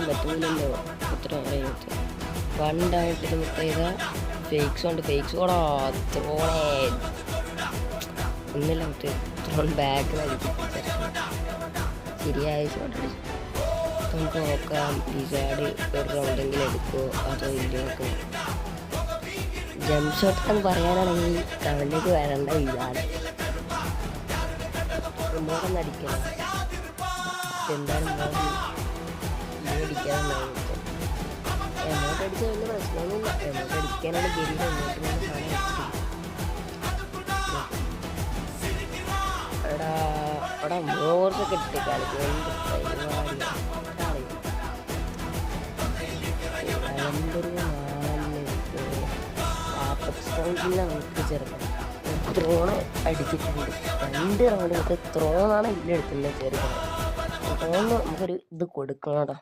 പറ്റൂലല്ലോ. ഇത്ര റേറ്റ് പണ്ടായിട്ട് മുട്ട ചെയ്താൽ ഫേക്സ് ഉണ്ട്. ഫേക്സ് കൂടാ ത്രോണേ ഒന്നില്ല മുട്ട് ത്രോൺ ബാക്കിലായിരിക്കും ശരിയായ ഷോട്ട് അടിച്ചു. നമുക്ക് നോക്കാം പിസാഡ് ഒരു റൗണ്ടെങ്കിലും എടുക്കുമോ അതോ ഇല്ലയൊക്കെ. ജംപ് ഷോട്ട് എന്ന് പറയാനാണെങ്കിൽ കവലിലേക്ക് വരേണ്ട ഇതാണ്. മോഡൊന്നും അടിക്കണം. എന്താണ് അടിക്കാതെ എമൗണ്ട് അടിച്ച വലിയ പ്രശ്നമൊന്നുമില്ല. എമൗണ്ട് അടിക്കാനാണ് ഗെയിമിൽ അവിടെ മോർച്ചൊക്കെ ഇട്ട് കളിക്കും. നമുക്ക് ചെറുപ്പം ത്രോണ് അടിച്ചിട്ടുണ്ട്. 2 റൗണ്ട് നമുക്ക് ത്രോണാണ് ഇല്ല എടുക്കുന്നത്. ചെറുപ്പം ത്രോണ് നമുക്കൊരു ഇത് കൊടുക്കണം കേട്ടോ.